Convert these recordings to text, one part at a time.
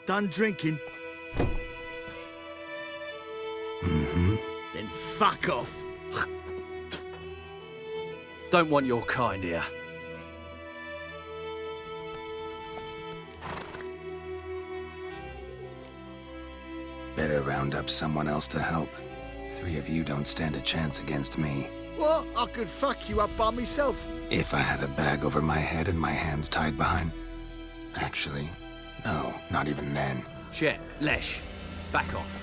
Done drinking? Mm-hmm. Then fuck off. Don't want your kind here. Better round up someone else to help. 3 of you don't stand a chance against me. What? I could fuck you up by myself. If I had a bag over my head and my hands tied behind... Actually, no, not even then. Chet, Lesh, back off.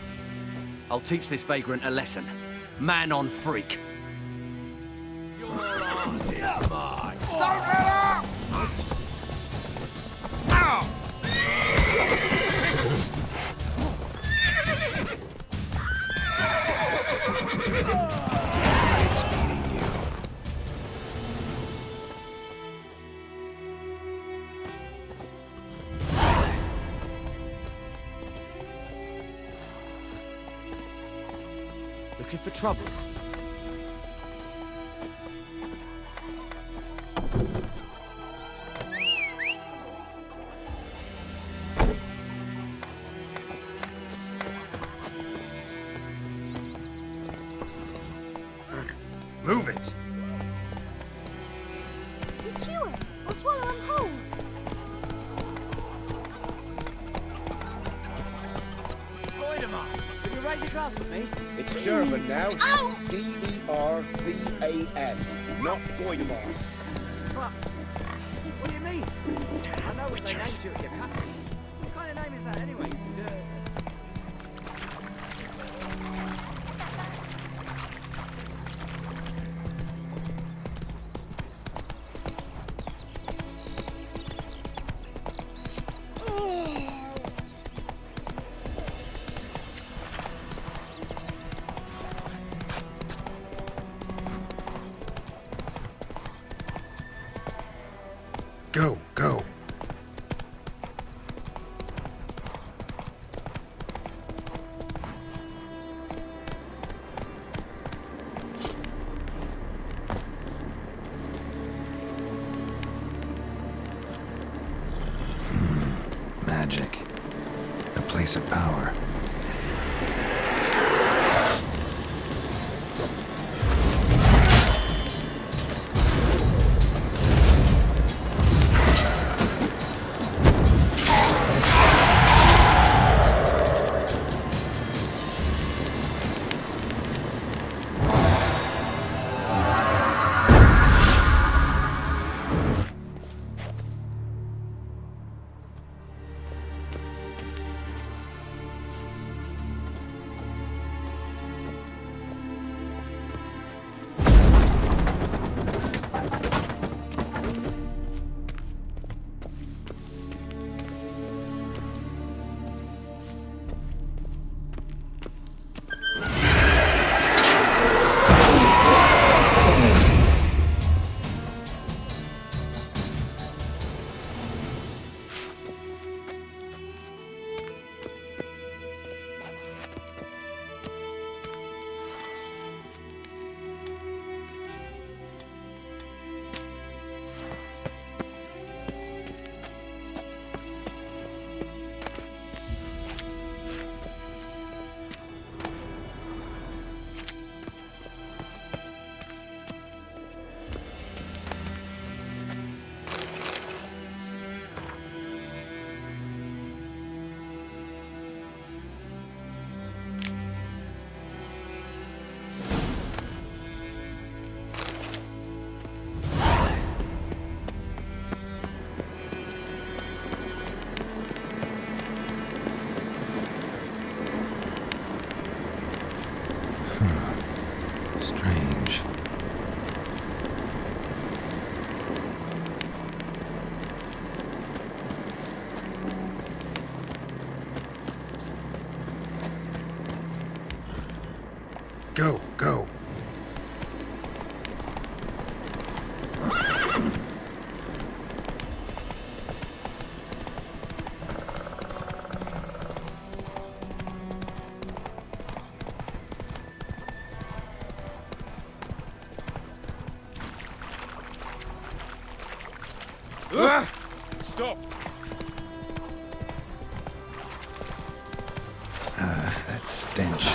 I'll teach this vagrant a lesson. Man on freak. Your ass is mine. Don't let up! Ow! Nice meeting you. Looking for trouble? Move it! You chew it, or swallow them whole. Goidemar, can you raise a glass with me? It's Durban now. Ow! D-E-R-V-A-N, not Goidemar. What do you mean? I know what they named you at your cutting. What kind of name is that anyway? Go, go. Magic. A place of power. Strange. Go, go. Stop! that stench.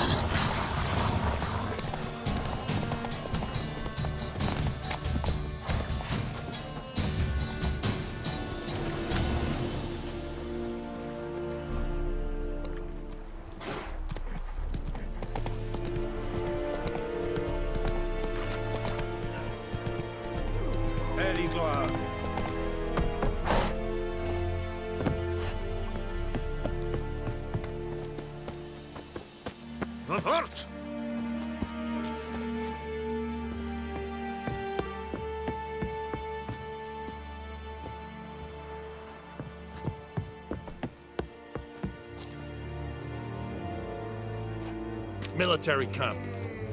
Very glad. Fort! Military camp.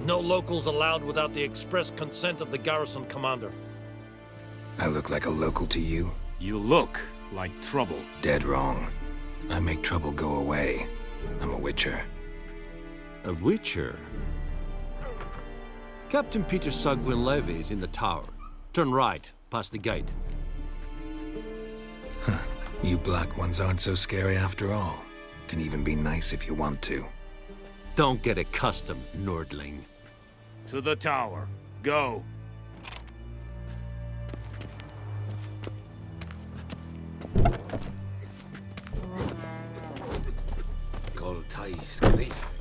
No locals allowed without the express consent of the garrison commander. I look like a local to you? You look like trouble. Dead wrong. I make trouble go away. I'm a witcher. A witcher? Captain Peter Sugwin Levy is in the tower. Turn right, past the gate. You black ones aren't so scary after all. Can even be nice if you want to. Don't get accustomed, Nordling. To the tower. Go. Goltais Griff.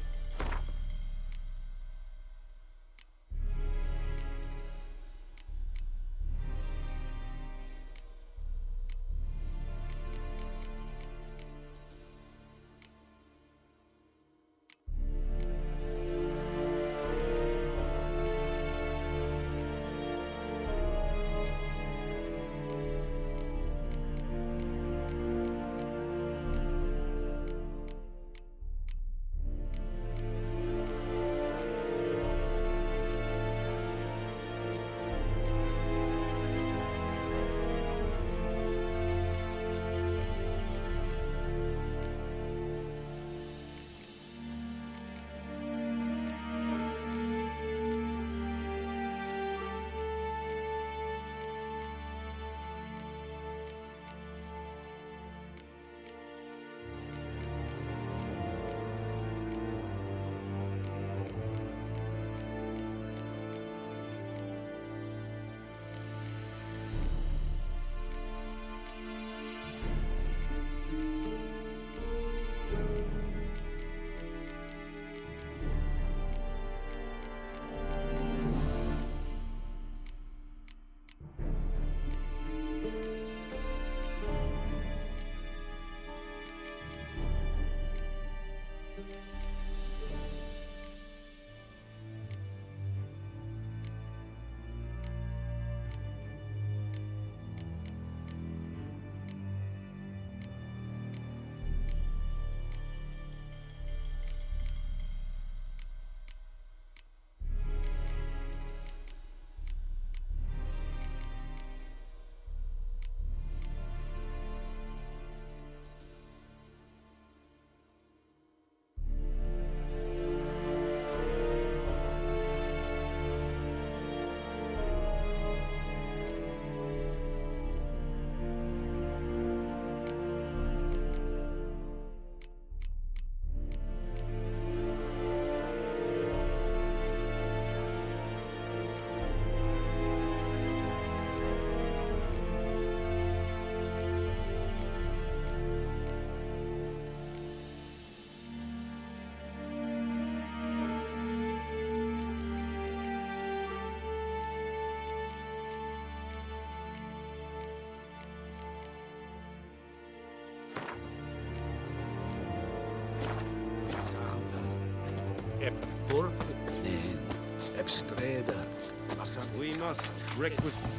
We must requisition.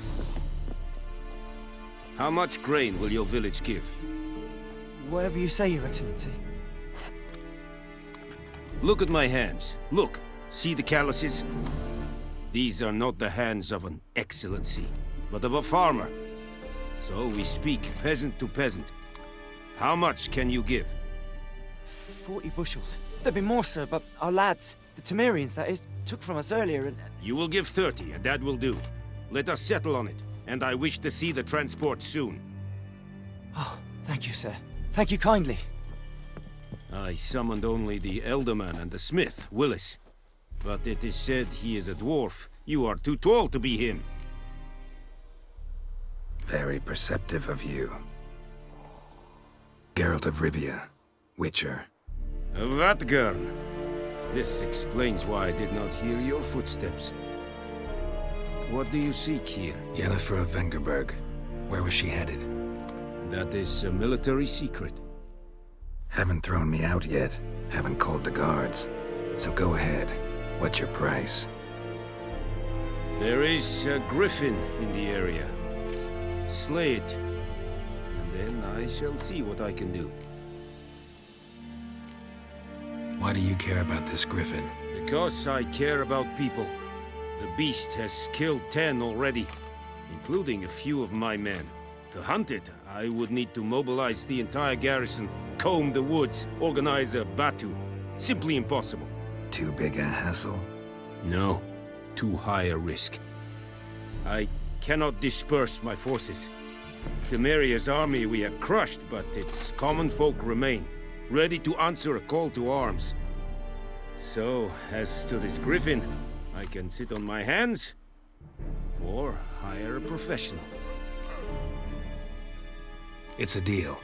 How much grain will your village give? Whatever you say, Your Excellency. Look at my hands. Look. See the calluses? These are not the hands of an excellency, but of a farmer. So we speak peasant to peasant. How much can you give? 40 bushels. There'd be more, sir, but our lads, the Temerians, that is, took from us earlier and... You will give 30, and that will do. Let us settle on it, and I wish to see the transport soon. Oh, thank you, sir. Thank you kindly. I summoned only the Elderman and the smith, Willis. But it is said he is a dwarf. You are too tall to be him. Very perceptive of you. Geralt of Rivia, Witcher. Vatgern. This explains why I did not hear your footsteps. What do you seek here? Yenneferofvengerberg. Where was she headed? That is a military secret. Haven't thrown me out yet. Haven't called the guards. So go ahead. What's your price? There is a griffin in the area. Slay it, and then I shall see what I can do. Why do you care about this griffin? Because I care about people. The beast has killed 10 already, including a few of my men. To hunt it, I would need to mobilize the entire garrison, comb the woods, organize a batu. Simply impossible. Too big a hassle? No, too high a risk. I cannot disperse my forces. Temeria's army we have crushed, but its common folk remain, ready to answer a call to arms. So, as to this griffin, I can sit on my hands, or hire a professional. It's a deal.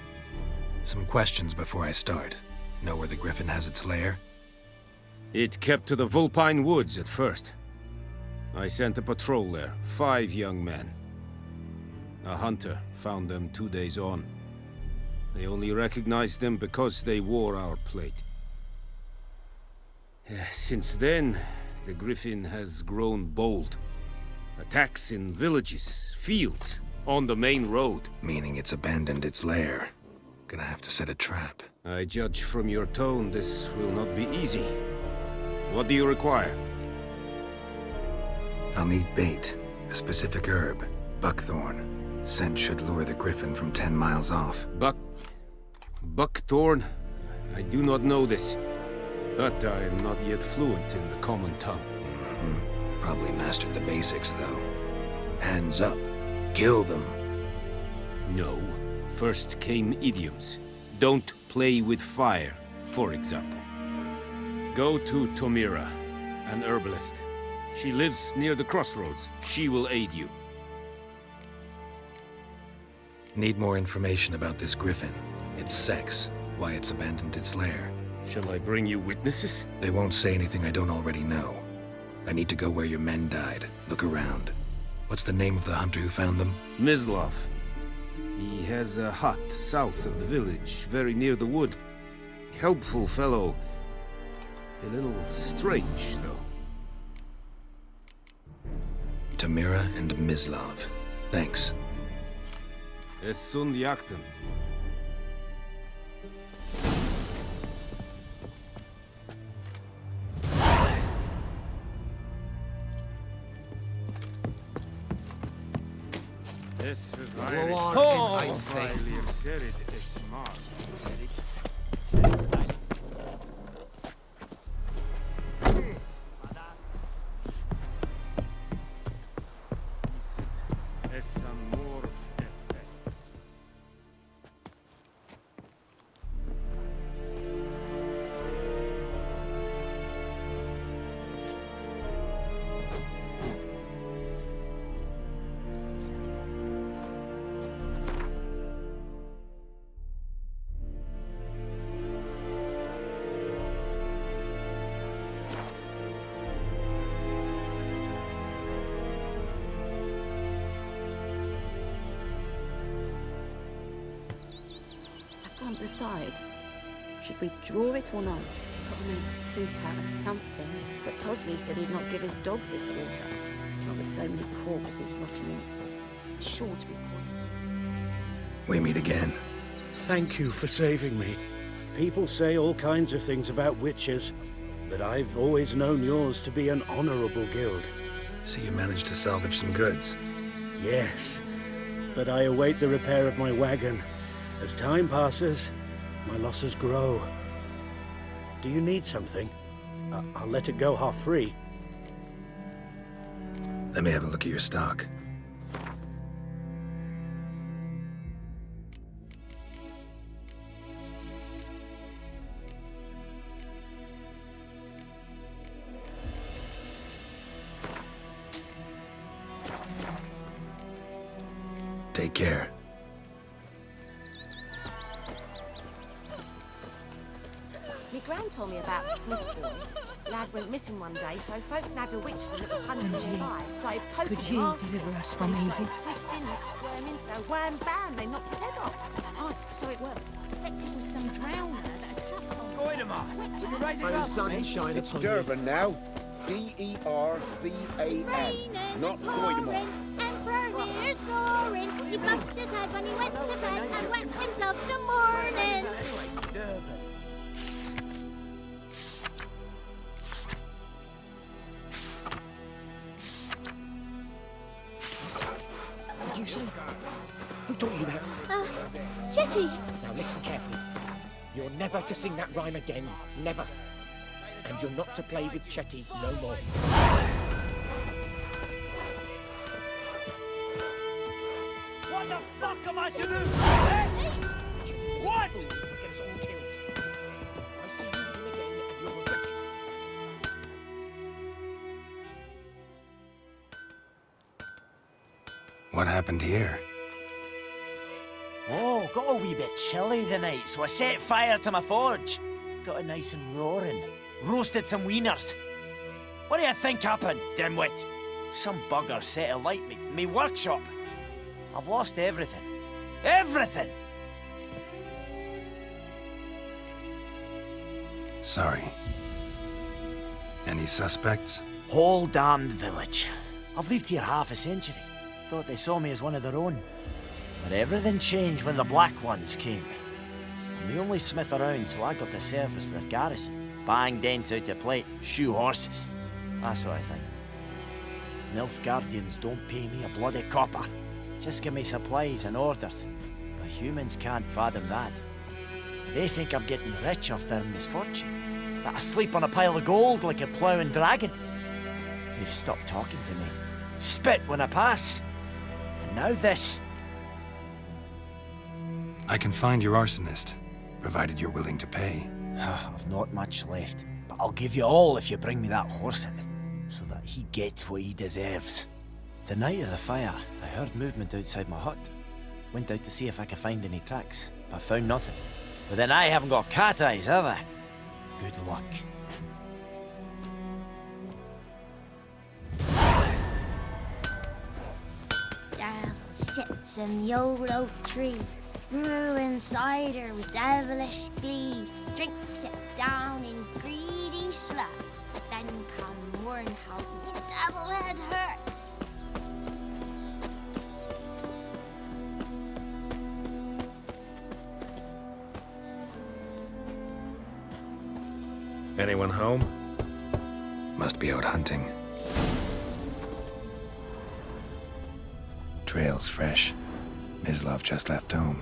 Some questions before I start. Know where the griffin has its lair? It kept to the Vulpine Woods at first. I sent a patrol there, 5 young men. A hunter found them 2 days on. They only recognized them because they wore our plate. Since then, the griffin has grown bold. Attacks in villages, fields, on the main road. Meaning it's abandoned its lair. Gonna have to set a trap. I judge from your tone this will not be easy. What do you require? I'll need bait, a specific herb, buckthorn. Scent should lure the griffin from 10 miles off. Buckthorn? I do not know this, but I am not yet fluent in the common tongue. Probably mastered the basics, though. Hands up. Kill them. No. First came idioms. Don't play with fire, for example. Go to Tomira, an herbalist. She lives near the crossroads. She will aid you. Need more information about this griffin. Its sex, why it's abandoned its lair. Shall I bring you witnesses? They won't say anything I don't already know. I need to go where your men died. Look around. What's the name of the hunter who found them? Mislav. He has a hut south of the village, very near the wood. Helpful fellow. A little strange, though. Tomira and Mislav. Thanks. Es sunt jakten. Es Oh, ein Fake. Can't decide. Should we draw it or not? Gotta make soup out of something. But Tosley said he'd not give his dog this water. Not with so many corpses rotting in. It's sure to be poison. We meet again. Thank you for saving me. People say all kinds of things about witches, but I've always known yours to be an honorable guild. So you managed to salvage some goods? Yes, but I await the repair of my wagon. As time passes, my losses grow. Do you need something? I'll let it go half free. Let me have a look at your stock. Take care. Me gran told me about the Smith's boy. Lad went missing one day, so folk nabbed a witchman that was hunting nearby. Started poking Could him, you asking deliver him. us from He evil? started twisting and squirming, so wham bam, they knocked his head off. Oh, so it worked. Except it was some drowner that had sucked on. Goidemar, will you raise a glass for me? It's Durban now. D-E-R-V-A-N. Not Goidemar. Emperor near snoring. He bumped his head when he went to bed and wet himself the morning. Durban. What did you say? Who taught you that? Jetty. Now listen carefully. You're never to sing that rhyme again. Never. And you're not to play with Chetty no more. What the fuck am I to do? Eh? What? You'll get us all killed. I'll see you with him again and you'll regret it. What happened here? Oh, got a wee bit chilly the night, so I set fire to my forge. Got it nice and roaring. Roasted some wieners. What do you think happened, dimwit? Some bugger set alight me workshop. I've lost everything. Everything! Sorry. Any suspects? Whole damned village. I've lived here half a century. Thought they saw me as one of their own. But everything changed when the Black Ones came. I'm the only smith around, so I got to service their garrison. Bang dents out of plate, shoe horses. That sort of thing. Nilfgaardians don't pay me a bloody copper. Just give me supplies and orders. But humans can't fathom that. They think I'm getting rich off their misfortune. That I sleep on a pile of gold like a ploughing dragon. They've stopped talking to me. Spit when I pass. And now this. I can find your arsonist, provided you're willing to pay. I've not much left, but I'll give you all if you bring me that horse in, so that he gets what he deserves. The night of the fire, I heard movement outside my hut. Went out to see if I could find any tracks, but found nothing. But then I haven't got cat eyes, have I? Good luck. Down sits in the old oak tree, brewing cider with devilish glee. Drinks it down in greedy slugs, but then kaermorhen has me double head hurts. Anyone home? Must be out hunting. Trail's fresh. Mislav just left home.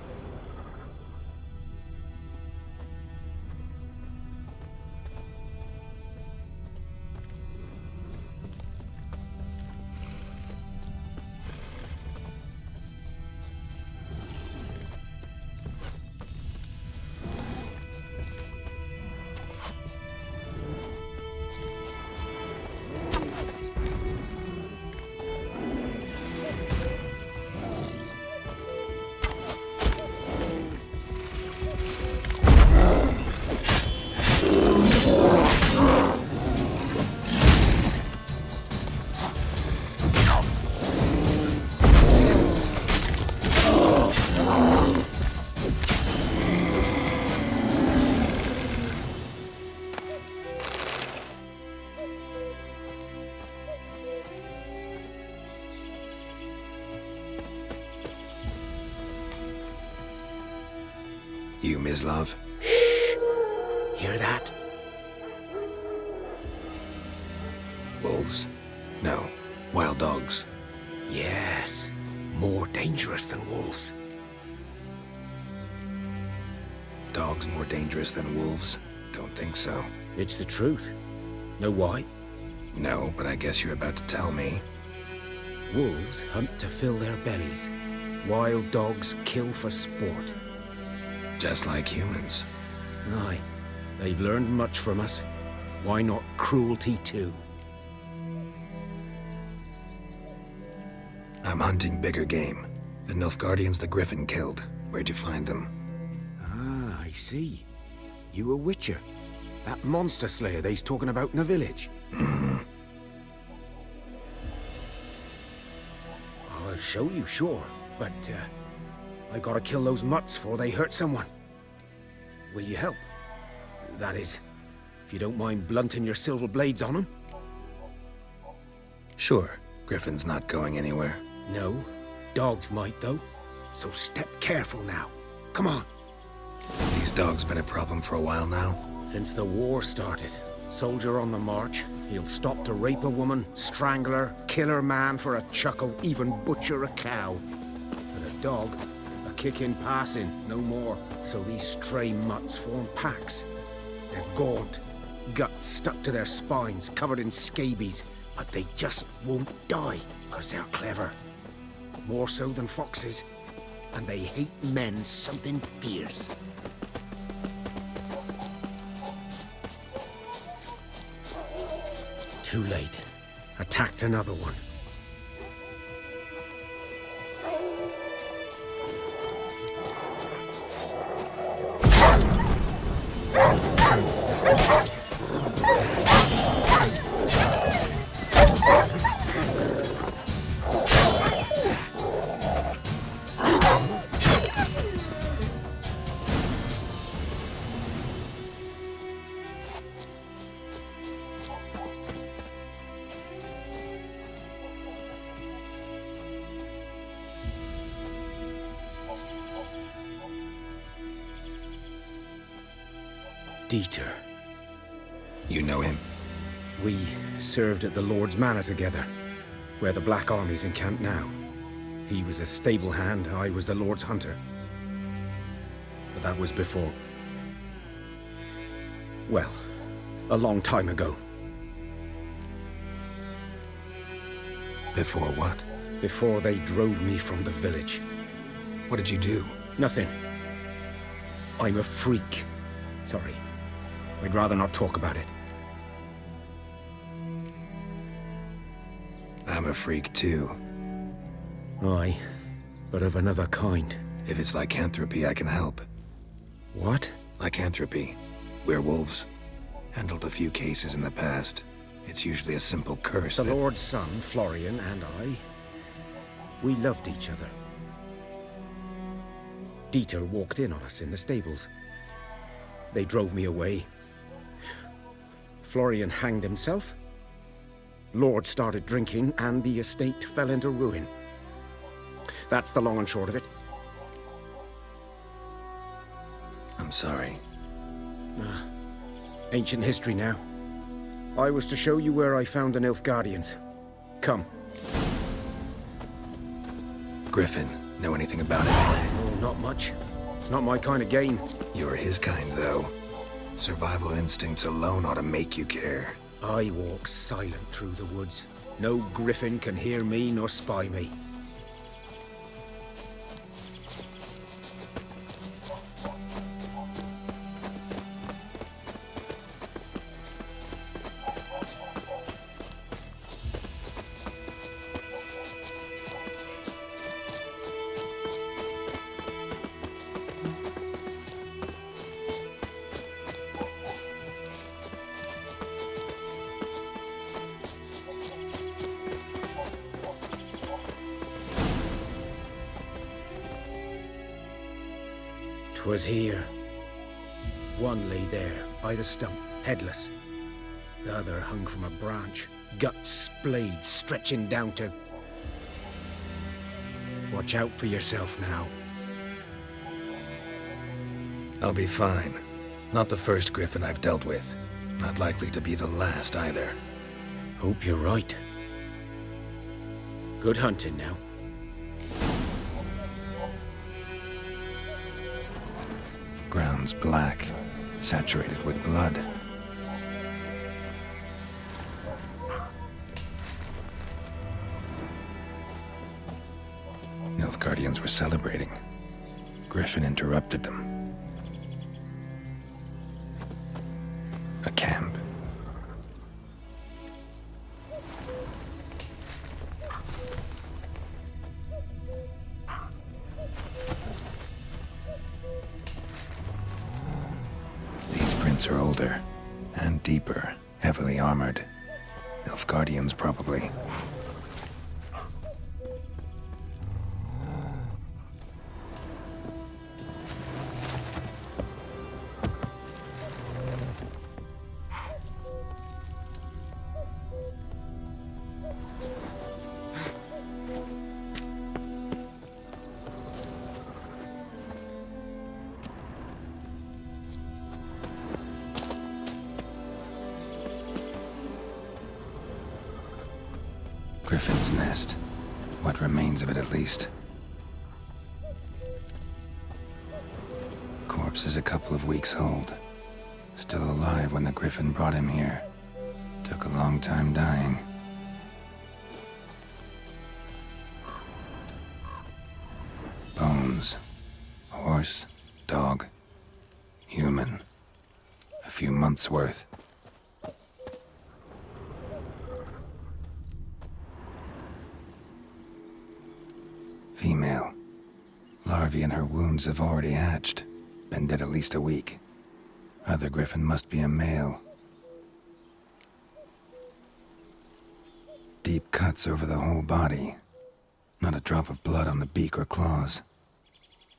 You, Mislav? Hear that? Wolves? No. Wild dogs. Yes. More dangerous than wolves. Dogs more dangerous than wolves? Don't think so. It's the truth. Know why? No, but I guess you're about to tell me. Wolves hunt to fill their bellies. Wild dogs kill for sport. Just like humans. Aye. They've learned much from us. Why not cruelty too? I'm hunting bigger game. The Nilfgaardians the Griffin killed. Where'd you find them? Ah, I see. You a witcher. That monster slayer they's talking about in the village. I'll show you, sure. But, I gotta kill those mutts before they hurt someone. Will you help? That is, if you don't mind blunting your silver blades on them. Sure. Griffin's not going anywhere. No. Dogs might, though. So step careful now. Come on. These dogs been a problem for a while now? Since the war started. Soldier on the march. He'll stop to rape a woman, strangle her, kill her man for a chuckle, even butcher a cow. But a dog, a kick in passing, no more. So these stray mutts form packs. They're gaunt, guts stuck to their spines, covered in scabies. But they just won't die, because they're clever. More so than foxes. And they hate men something fierce. Too late. Attacked another one. Dieter. You know him? We served at the Lord's Manor together, where the Black Army's encamped now. He was a stable hand, I was the Lord's hunter. But that was before... well, a long time ago. Before what? Before they drove me from the village. What did you do? Nothing. I'm a freak. Sorry. I'd rather not talk about it. I'm a freak too. Aye, but of another kind. If it's lycanthropy, I can help. What? Lycanthropy. Werewolves. Handled a few cases in the past. It's usually a simple curse The that... Lord's son, Florian, and I... we loved each other. Dieter walked in on us in the stables. They drove me away. Florian hanged himself. Lord started drinking, and the estate fell into ruin. That's the long and short of it. I'm sorry. Ancient history now. I was to show you where I found the Nilfgaardians. Come. Griffin, know anything about it? Oh, not much. Not my kind of game. You're his kind, though. Survival instincts alone ought to make you care. I walk silent through the woods. No griffin can hear me nor spy me. Was here. One lay there, by the stump, headless. The other hung from a branch, guts splayed, stretching down to... Watch out for yourself now. I'll be fine. Not the first griffin I've dealt with. Not likely to be the last, either. Hope you're right. Good hunting now. Ground's black, saturated with blood. Nilfgaardians were celebrating. Griffin interrupted them. A camp. boots are older and deeper, heavily armored. Nilfgaardians, probably. Griffin's nest. What remains of it, at least. Corpse is a couple of weeks old. Still alive when the Griffin brought him here. Took a long time dying. Bones. Horse, dog, human. A few months' worth. Female. Larvae in her wounds have already hatched. Been dead at least a week. Other griffin must be a male. Deep cuts over the whole body. Not a drop of blood on the beak or claws.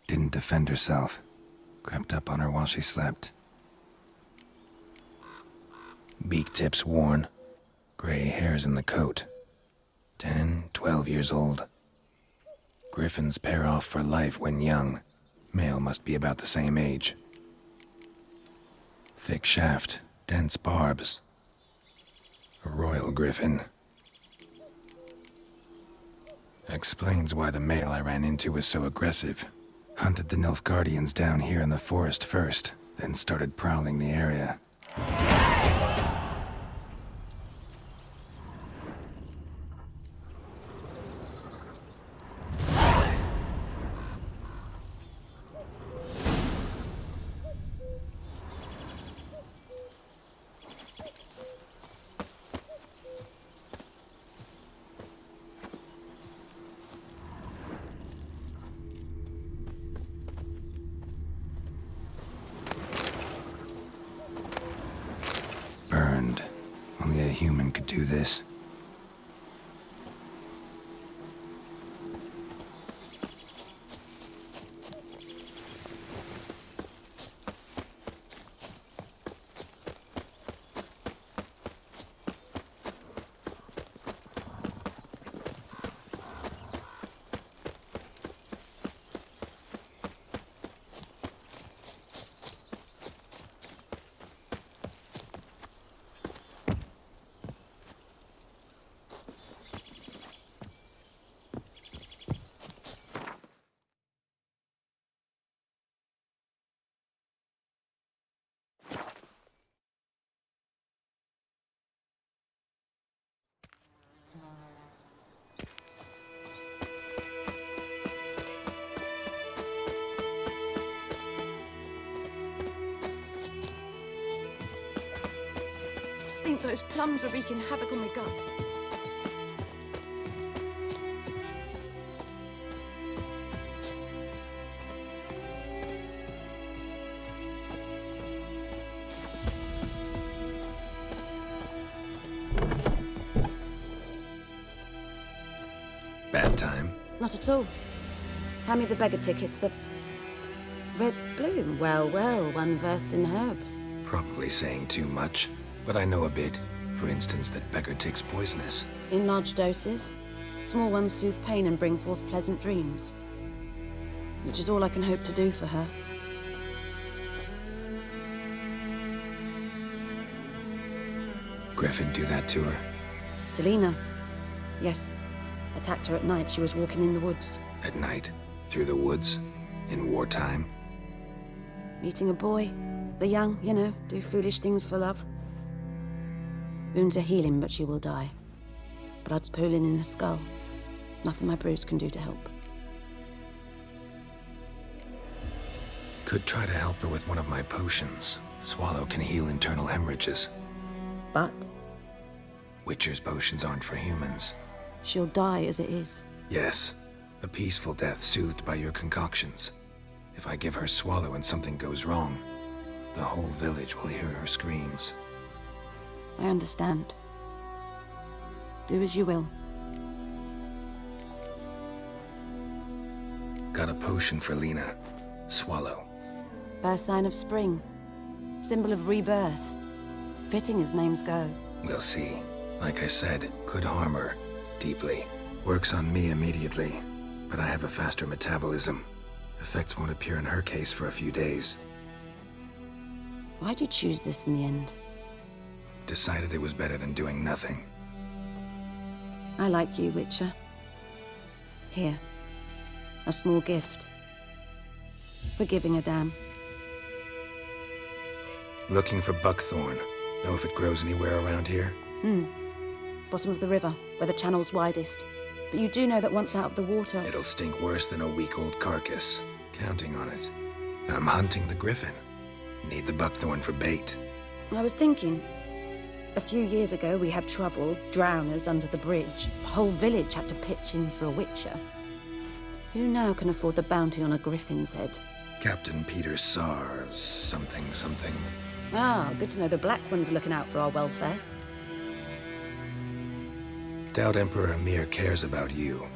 Didn't defend herself. Crept up on her while she slept. Beak tips worn. Gray hairs in the coat. 10, 12 years old. Griffins pair off for life when young. Male must be about the same age. Thick shaft, dense barbs. A royal griffin. Explains why the male I ran into was so aggressive. Hunted the Nilfgaardians down here in the forest first, then started prowling the area. Burned. Only a human could do this. I think those plums are wreaking havoc on my gut. Bad time? Not at all. Hand me the beggar tickets, the red bloom. Well, well, one versed in herbs. Probably saying too much, but I know a bit. For instance, that beggar tick's poisonous. In large doses. Small ones soothe pain and bring forth pleasant dreams. Which is all I can hope to do for her. Griffin do that to her? Delina. Yes. Attacked her at night. She was walking in the woods. At night? Through the woods? In wartime? Meeting a boy. The young, you know, do foolish things for love. Wounds are healing, but she will die. Blood's pooling in her skull. Nothing my brews can do to help. Could try to help her with one of my potions. Swallow can heal internal hemorrhages. But? Witcher's potions aren't for humans. She'll die as it is. Yes. A peaceful death soothed by your concoctions. If I give her Swallow and something goes wrong, The whole village will hear her screams. I understand. Do as you will. Got a potion for Lena. Swallow. First sign of spring. Symbol of rebirth. Fitting as names go. We'll see. Like I said, could harm her. Deeply. Works on me immediately. But I have a faster metabolism. Effects won't appear in her case for a few days. Why'd you choose this in the end? Decided it was better than doing nothing. I like you, Witcher. Here. A small gift. For giving a damn. Looking for buckthorn. Know if it grows anywhere around here? Bottom of the river, where the channel's widest. But you do know that once out of the water... It'll stink worse than a week-old carcass. Counting on it. I'm hunting the griffin. Need the buckthorn for bait. I was thinking... A few years ago, we had trouble. Drowners under the bridge. The whole village had to pitch in for a witcher. Who now can afford the bounty on a griffin's head? Captain Peter Sars... something. Ah, good to know the Black One's looking out for our welfare. Doubt Emperor Emir cares about you.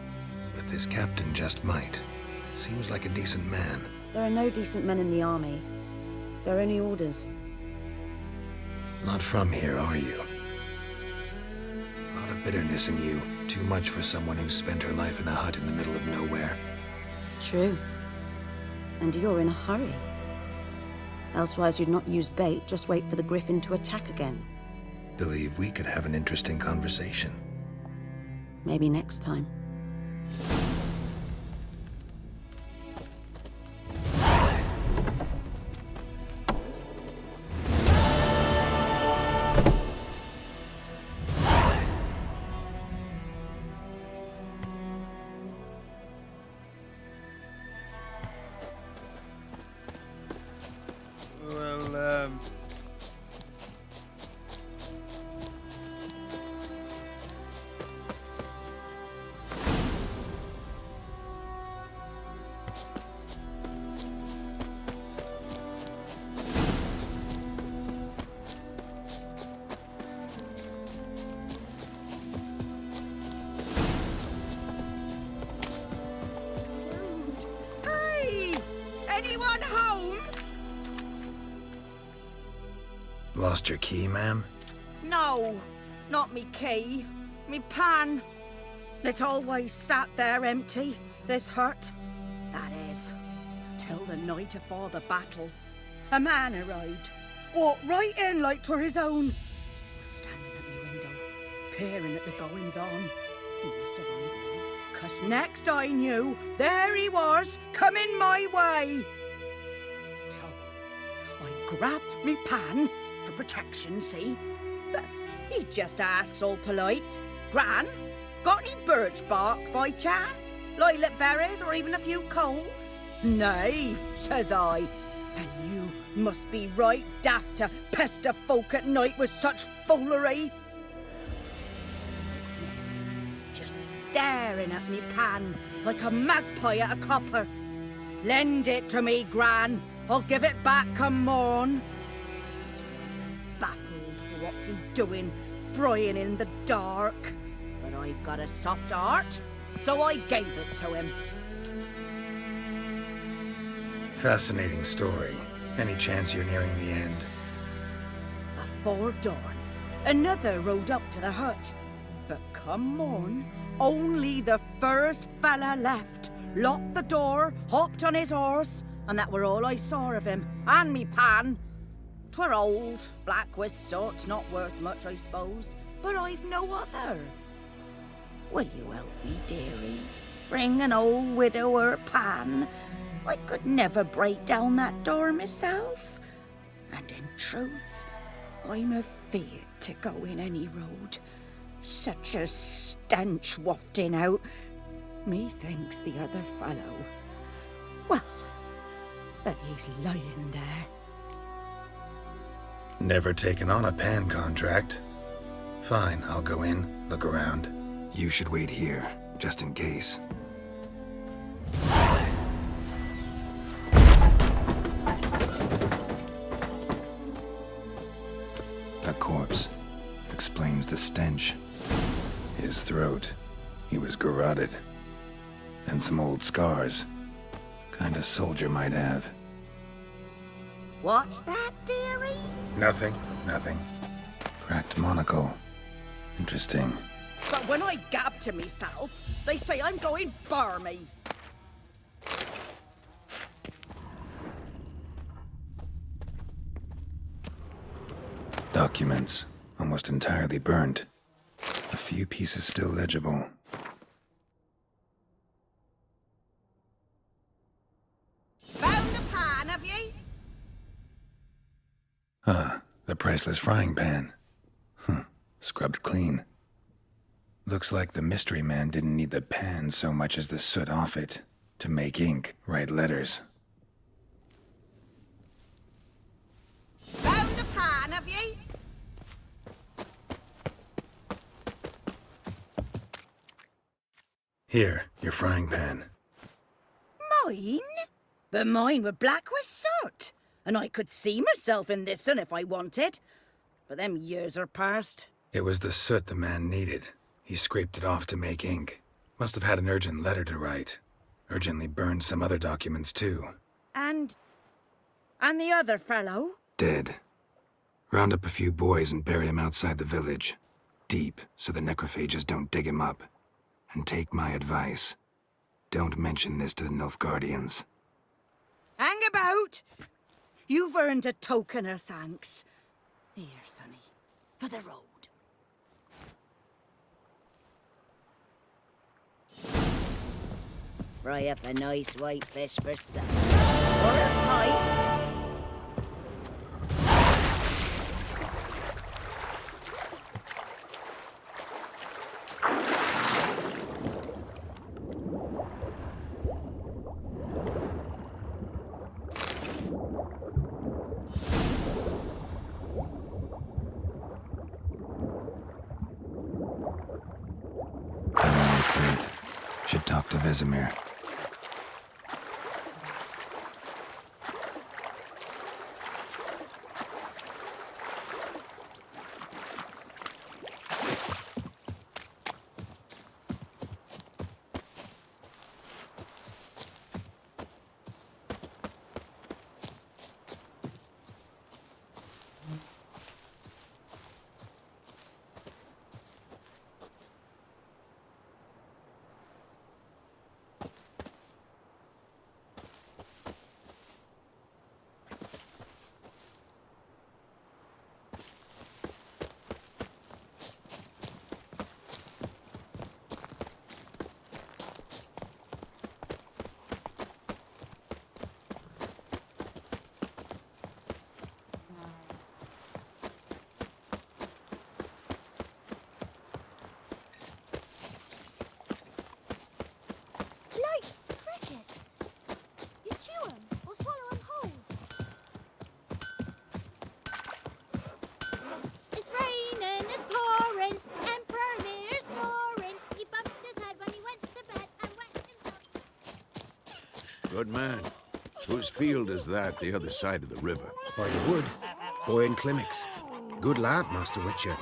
But this captain just might. Seems like a decent man. There are no decent men in the army. They're only orders. Not from here, are you? A lot of bitterness in you. Too much for someone who spent her life in a hut in the middle of nowhere. True. And you're in a hurry. Elsewise you'd not use bait, just wait for the griffin to attack again. Believe we could have an interesting conversation. Maybe next time. Anyone home? Lost your key, ma'am? No, not me key. Me pan. It's always sat there empty, this hut. That is, till the night afore the battle. A man arrived, walked right in like 'twere his own. Was standing at me window, peering at the goings-on. He must have eyed me, 'cause next I knew, there he was, coming my way. So, I grabbed me pan, for protection, see? But he just asks all polite, Gran, got any birch bark by chance? Lilac berries or even a few coals? Nay, says I, and you must be right daft to pester folk at night with such foolery. But I sits here listening, just staring at me pan like a magpie at a copper. Lend it to me, Gran. I'll give it back come morn. He's right baffled for what's he doing, frying in the dark. But I've got a soft heart, so I gave it to him. Fascinating story. Any chance you're nearing the end? Before dawn, another rode up to the hut. But come morn, only the first fella left, locked the door, hopped on his horse, and that were all I saw of him, and me pan. 'Twere old, black was sort, not worth much, I suppose, but I've no other. Will you help me, dearie? Bring an old widower pan. I could never break down that door myself. And in truth, I'm afeard to go in any road. Such a stench wafting out. Methinks the other fellow, well, that he's lying there. Never taken on a pan contract. Fine, I'll go in, look around. You should wait here, just in case. stench. His throat. He was garroted. And some old scars. Kind of soldier might have. What's that, dearie? Nothing. Cracked monocle. Interesting. But when I gab to myself, they say I'm going barmy. Documents. Almost entirely burnt. A few pieces still legible. Found the pan, have ye? Ah, the priceless frying pan. Scrubbed clean. Looks like the mystery man didn't need the pan so much as the soot off it to make ink, write letters. Found the pan, have ye? Here, your frying pan. Mine? But mine were black with soot, and I could see myself in this one if I wanted. But them years are past. It was the soot the man needed. He scraped it off to make ink. Must have had an urgent letter to write. Urgently burned some other documents too. And the other fellow? Dead. Round up a few boys and bury him outside the village. Deep, so the necrophages don't dig him up. And take my advice. Don't mention this to the Nilfgaardians. Hang about! You've earned a token of thanks. Here, sonny, for the road. Fry up a nice white fish for supper. Or a pie. Should talk to Vesemir. Good man. Whose field is that, the other side of the river? By the wood. Boy in Climmix. Good lad, Master Witcher.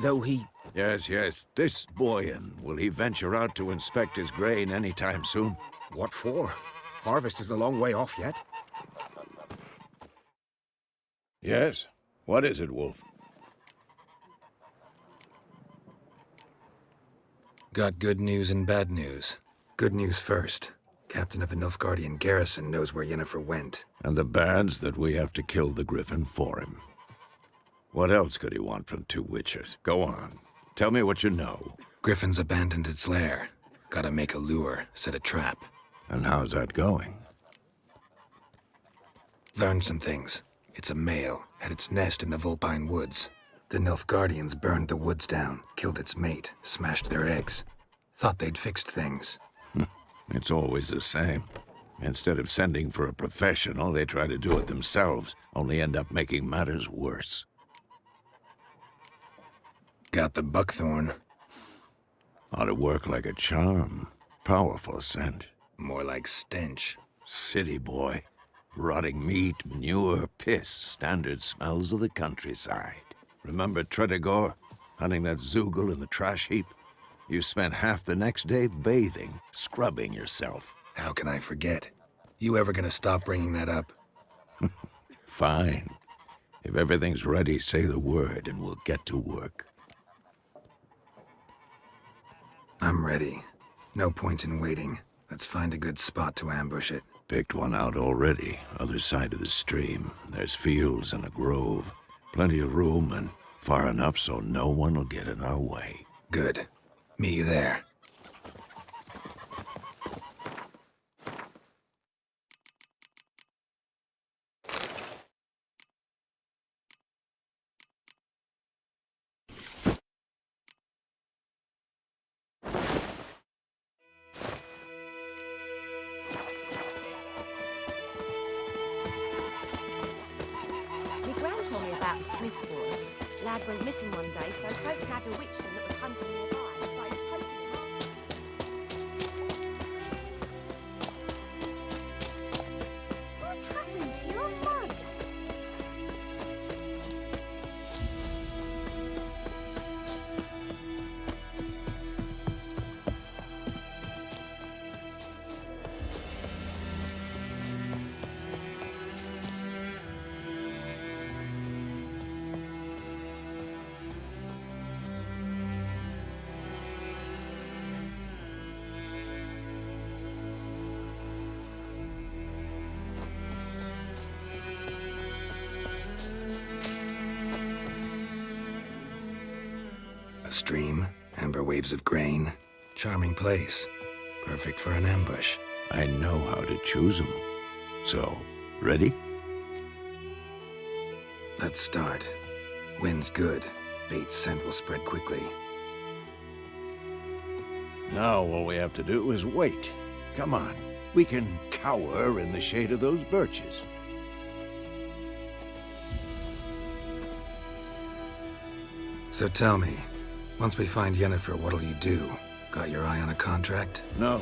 Though he... Yes. This Boyan, will he venture out to inspect his grain any time soon? What for? Harvest is a long way off yet. Yes? What is it, Wolf? Got good news and bad news. Good news first. Captain of a Nilfgaardian garrison knows where Yennefer went. And the bad's that we have to kill the griffin for him. What else could he want from two witchers? Go on. Tell me what you know. Griffin's abandoned its lair. Gotta make a lure, set a trap. And how's that going? Learned some things. It's a male, had its nest in the Vulpine Woods. The Nilfgaardians burned the woods down, killed its mate, smashed their eggs. Thought they'd fixed things. It's always the same. Instead of sending for a professional, they try to do it themselves, only end up making matters worse. Got the buckthorn. Ought to work like a charm. Powerful scent. More like stench. City boy. Rotting meat, manure, piss, standard smells of the countryside. Remember Tredegor? hunting that Zoogle in the trash heap. You spent half the next day bathing, scrubbing yourself. How can I forget? You ever gonna stop bringing that up? Fine. If everything's ready, say the word and we'll get to work. I'm ready. No point in waiting. Let's find a good spot to ambush it. Picked one out already, other side of the stream. There's fields and a grove. Plenty of room and far enough so no one will get in our way. Good. Meet you there. The Smith's boy. Lad went missing one day, so folk nabbed a witchman that was hunting nearby and started poking him up. What happened to your mug? A stream, amber waves of grain. Charming place. Perfect for an ambush. I know how to choose them. So, ready? Let's start. Wind's good. Bait's scent will spread quickly. Now all we have to do is wait. Come on. We can cower in the shade of those birches. So tell me, once we find Yennefer, what'll you do? Got your eye on a contract? No.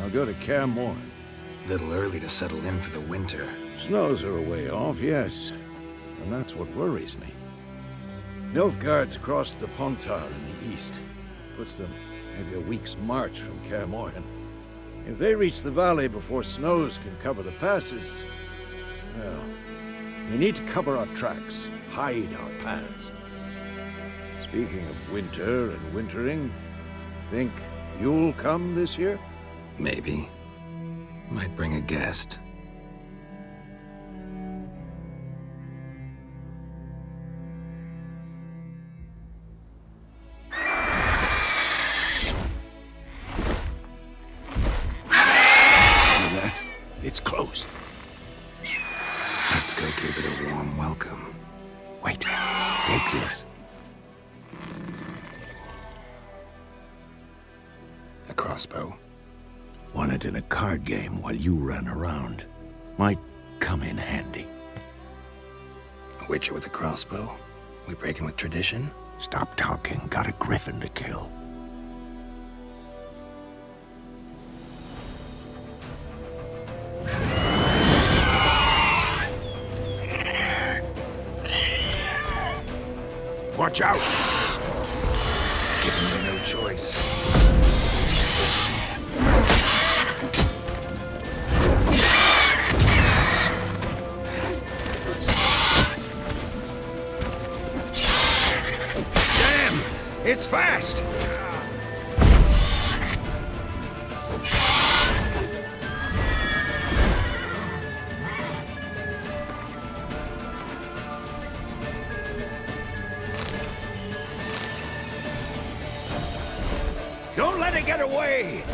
I'll go to Kaermorhen. Little early to settle in for the winter. Snows are a way off, yes. And that's what worries me. Nilfgaard's across the Pontar in the east. Puts them maybe a week's march from Kaermorhen. If they reach the valley before snows can cover the passes, well, we need to cover our tracks, hide our paths. Speaking of winter and wintering, think you'll come this year? Maybe. Might bring a guest. That? It's close. Let's go give it a warm welcome. Wait, take this. A crossbow. Won it in a card game while you ran around. Might come in handy. A witcher with a crossbow? We breaking with tradition? Stop talking. Got a griffin to kill. Watch out! Giving me no choice. Damn! It's fast! Don't let it get away!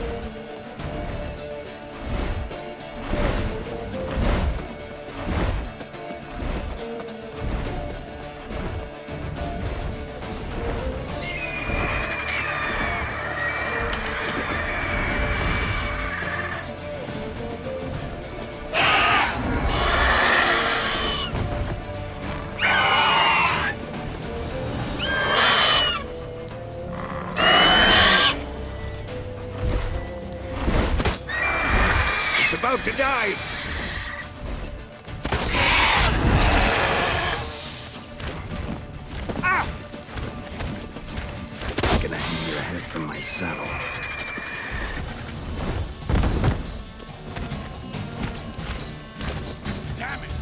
About to dive! Ah! from my saddle. Damn it!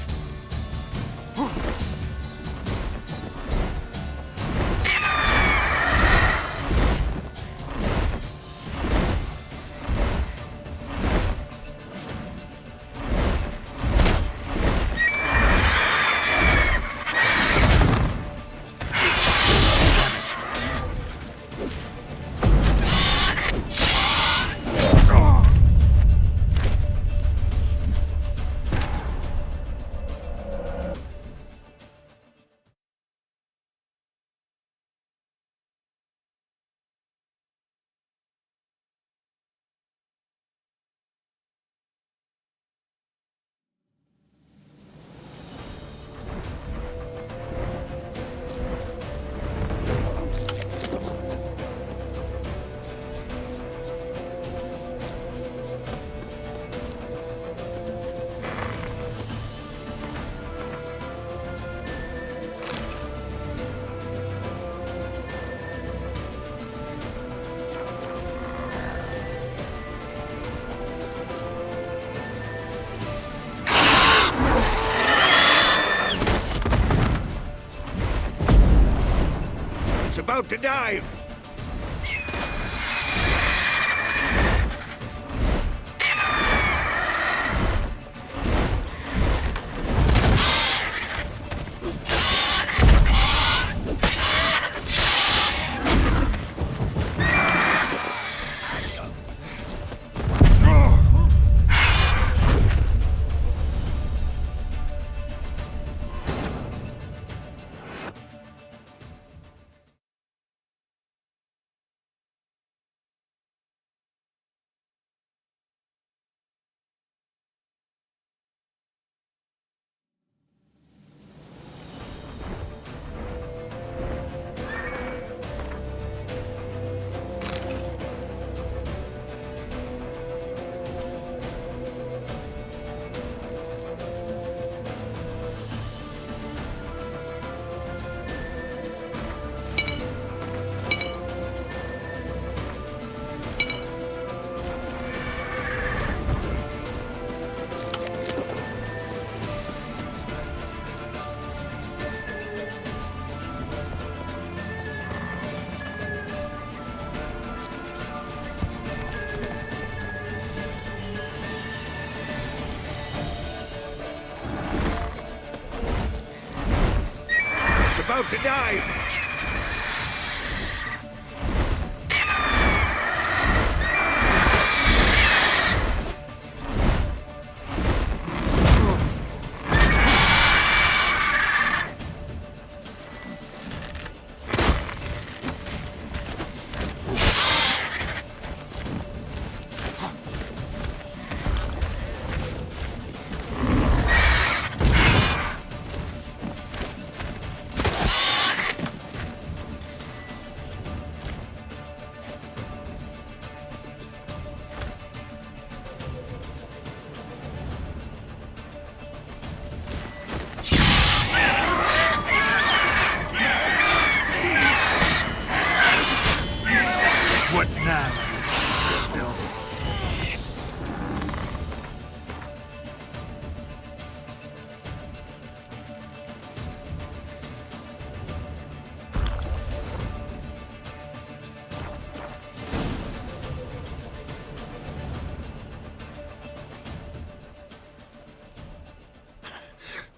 It's about to dive! About to dive!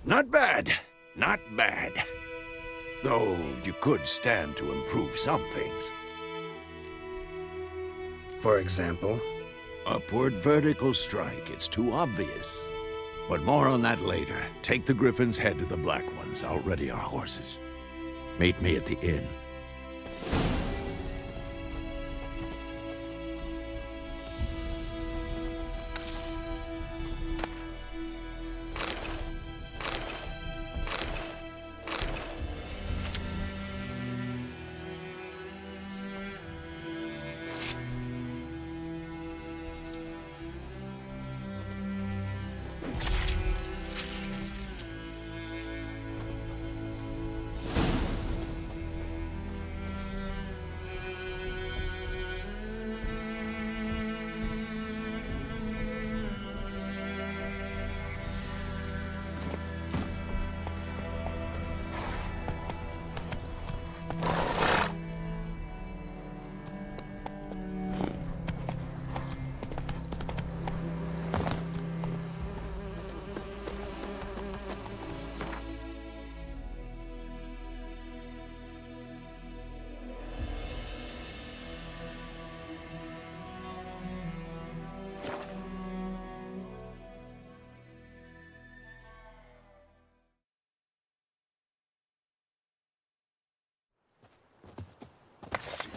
Not bad. Not bad. Though you could stand to improve some things. For example? Upward vertical strike. It's too obvious. But more on that later. Take the Griffin's head to the Black Ones. I'll ready our horses. Meet me at the inn.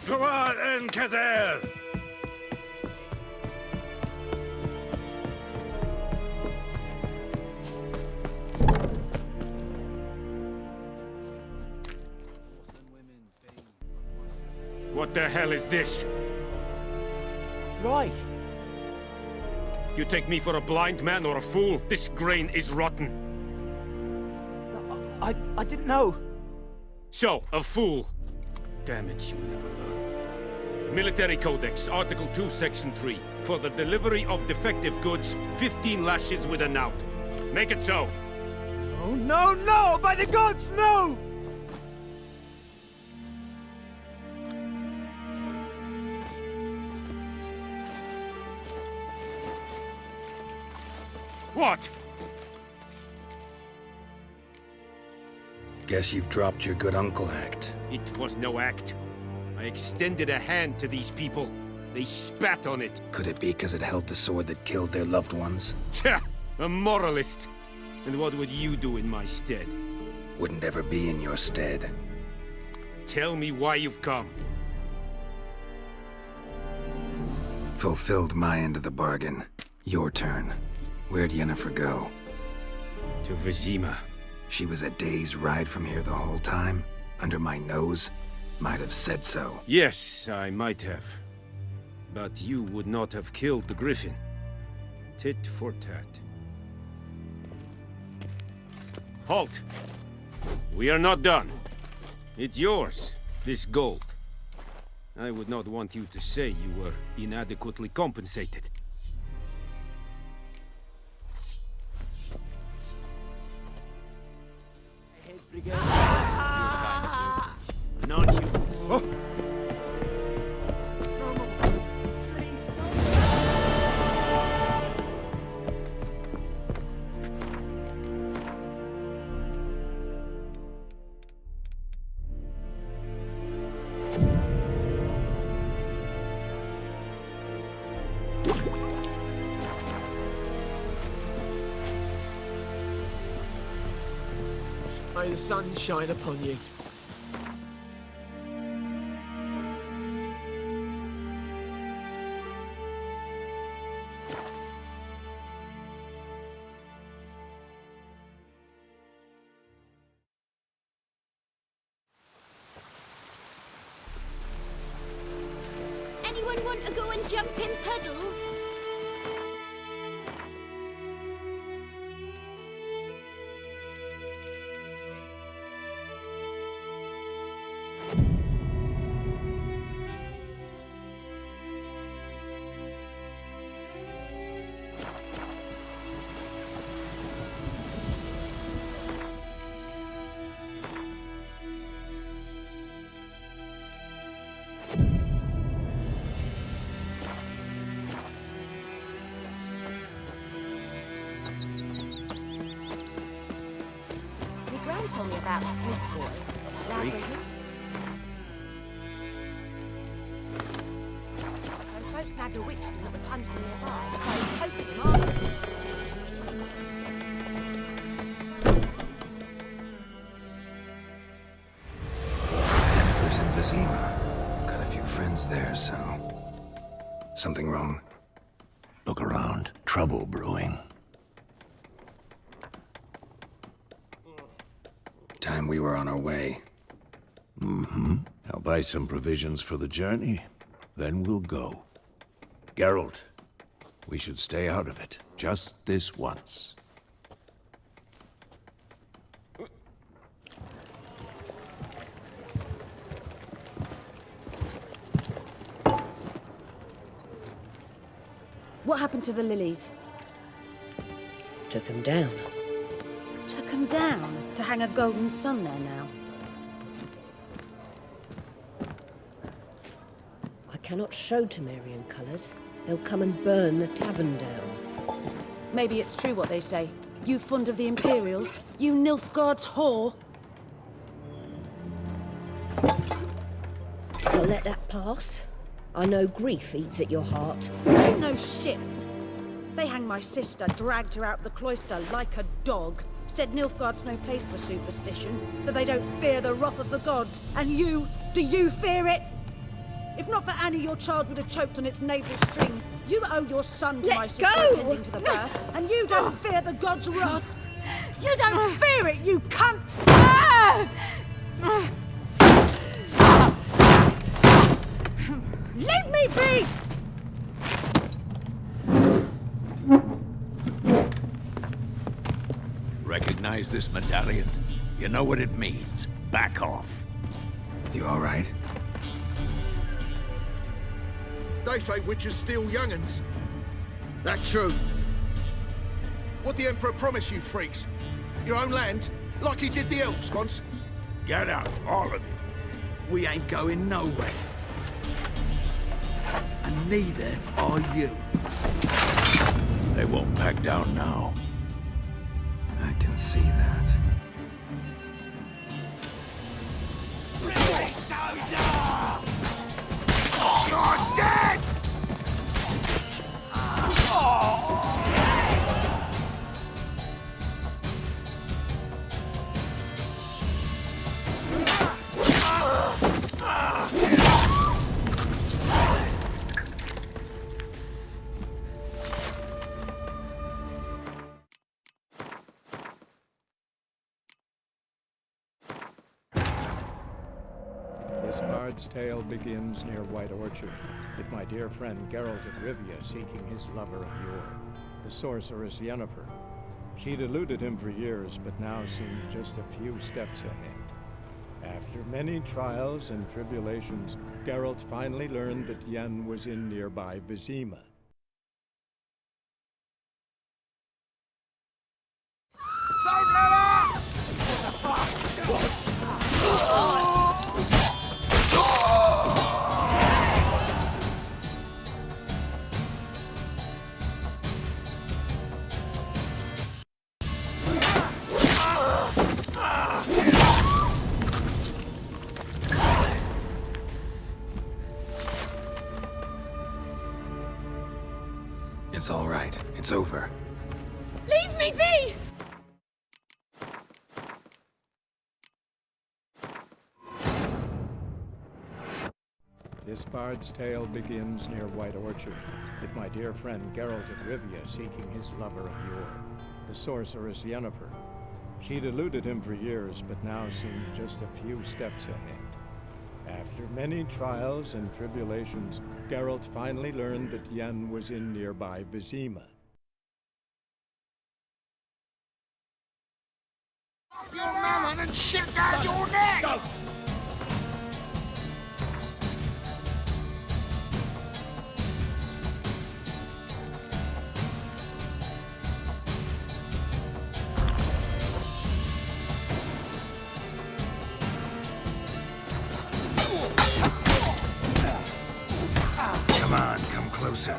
gwent. What the hell is this? Roy! You take me for a blind man or a fool? This grain is rotten. I didn't know. So, a fool. Damn it, you never learn. Military Codex, Article 2, Section 3. For the delivery of defective goods, 15 lashes with a knout. Make it so. Oh, no, no! By the gods, no! What? Guess you've dropped your good uncle act. It was no act. I extended a hand to these people. They spat on it. Could it be because it held the sword that killed their loved ones? Tja! A moralist! And what would you do in my stead? Wouldn't ever be in your stead. Tell me why you've come. Fulfilled my end of the bargain. Your turn. Where'd Yennefer go? To Vesemir. She was a day's ride from here the whole time? Under my nose? Might have said so. Yes, I might have. But you would not have killed the griffin. Tit for tat. Halt! We are not done. It's yours, this gold. I would not want you to say you were inadequately compensated. Non-humans. Oh. Please, May the sun shine upon you. Anyone want to go and jump in puddles? Told me about a Smith's boy. Freak. So folk nabbed a witchman that was hunting nearby. So I was hoping and asking. Yennefer's in Vesemir. Got a few friends there, so... Something wrong? Look around. Trouble brewing. Time we were on our way. Mm-hmm. I'll buy some provisions for the journey, then we'll go. Geralt, we should stay out of it, just this once. What happened to the lilies? Took them down. Took them down to hang a golden sun there now. I cannot show Temerian colours. They'll come and burn the tavern down. Maybe it's true what they say. You fond of the Imperials? You Nilfgaard's whore? I'll let that pass. I know grief eats at your heart. You know shit. They hanged my sister, dragged her out of the cloister like a dog. Said Nilfgaard's no place for superstition, that they don't fear the wrath of the gods. And you, do you fear it? If not for Annie, your child would have choked on its navel string. You owe your son to Let my sister go! attending to the birth, and you don't fear the god's wrath. You don't fear it, you cunt! Leave me be! Recognize this medallion? You know what it means. Back off. You all right? They say witches steal young'uns. That true. What the Emperor promised you, freaks? Your own land? Like he did the elves once? Get out, all of you. We ain't going nowhere. And neither are you. They won't back down now. I can see that. You're dead! This bard's tale begins near White Orchard, with my dear friend Geralt of Rivia seeking his lover of yore, the sorceress Yennefer. She'd eluded him for years, but now seemed just a few steps ahead. After many trials and tribulations, Geralt finally learned that Yen was in nearby Vesemir. Don't let up! It's all right. It's over. Leave me be! This bard's tale begins near White Orchard, with my dear friend Geralt of Rivia seeking his lover of yore, the sorceress Yennefer. She'd eluded him for years, but now seemed just a few steps ahead. After many trials and tribulations, Geralt finally learned that Yen was in nearby Vesemir. Your melon and shit down your neck! Goats. Come on, come closer.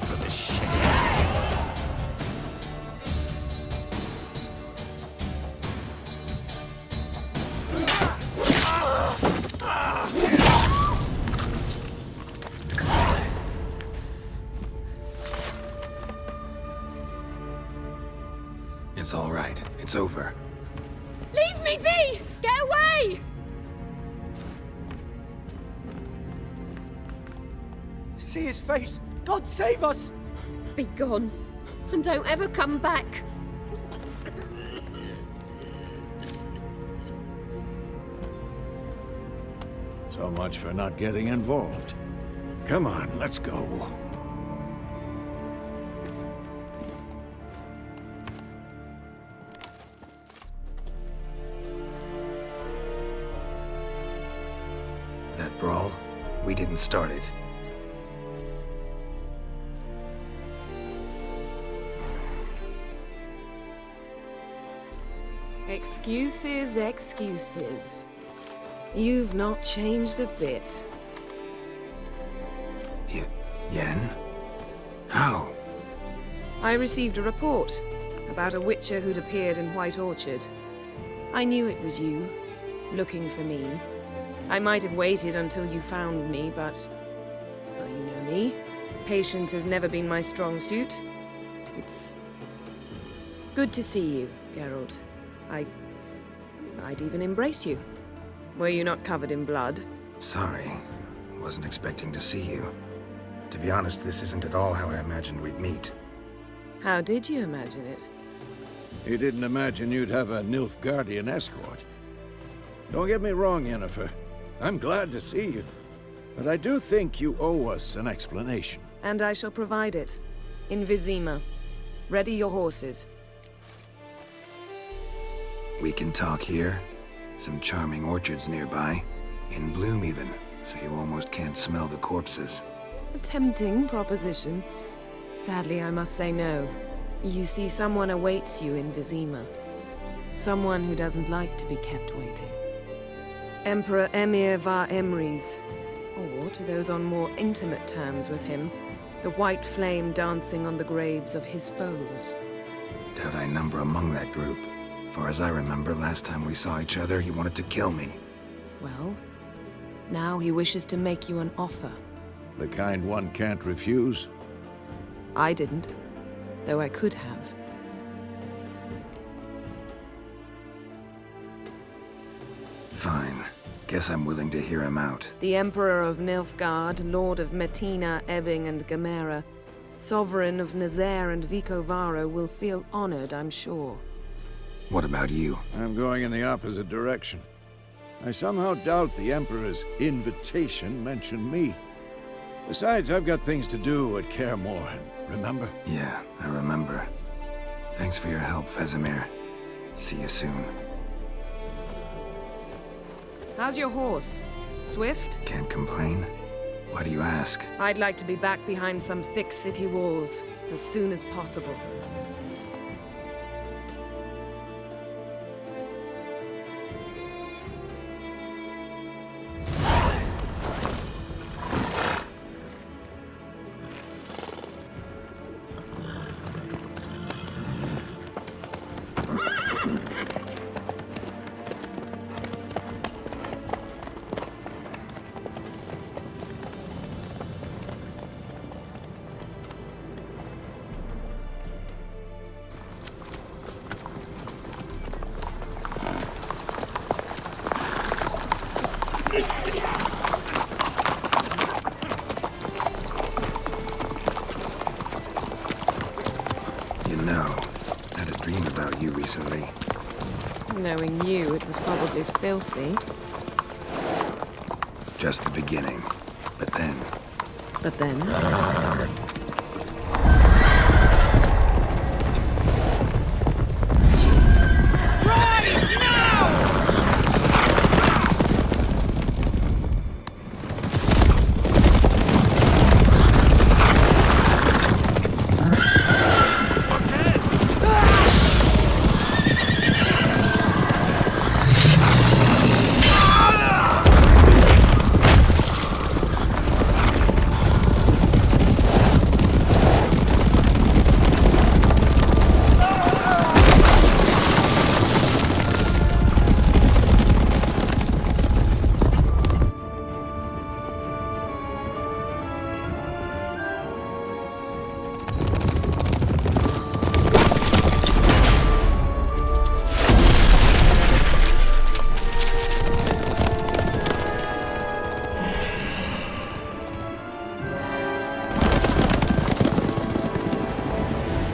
For the shit. It's all right. It's over. Leave me be! Get away! See his face! God save us! Be gone, and don't ever come back. So much for not getting involved. Come on, let's go. That brawl, we didn't start it. Excuses, excuses. You've not changed a bit. Yen? How? I received a report about a witcher who'd appeared in White Orchard. I knew it was you, looking for me. I might have waited until you found me, but... well, you know me. Patience has never been my strong suit. It's... Good to see you, Geralt. I'd even embrace you. Were you not covered in blood? Sorry. Wasn't expecting to see you. To be honest, this isn't at all how I imagined we'd meet. How did you imagine it? He didn't imagine you'd have a Nilfgaardian escort. Don't get me wrong, Yennefer. I'm glad to see you. But I do think you owe us an explanation. And I shall provide it. In Vesemir. Ready your horses. We can talk here. Some charming orchards nearby. In bloom even, so you almost can't smell the corpses. A tempting proposition. Sadly, I must say no. You see, someone awaits you in Vesemir. Someone who doesn't like to be kept waiting. Emperor Emir var Emrys. Or, to those on more intimate terms with him, the white flame dancing on the graves of his foes. Doubt I number among that group. For as I remember, last time we saw each other, he wanted to kill me. Well, now he wishes to make you an offer. The kind one can't refuse? I didn't, though I could have. Fine. Guess I'm willing to hear him out. The Emperor of Nilfgaard, Lord of Metina, Ebbing, and Gamera, Sovereign of Nazaire and Vicovaro will feel honored, I'm sure. What about you? I'm going in the opposite direction. I somehow doubt the Emperor's invitation mentioned me. Besides, I've got things to do at Kaermorhen, remember? Yeah, I remember. Thanks for your help, Vesemir. See you soon. How's your horse? Swift? Can't complain. Why do you ask? I'd like to be back behind some thick city walls as soon as possible. Recently. Knowing you, it was probably filthy. Just the beginning. But then... But then?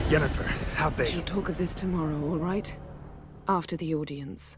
Yennefer, how'd they... We'll talk of this tomorrow, all right? After the audience.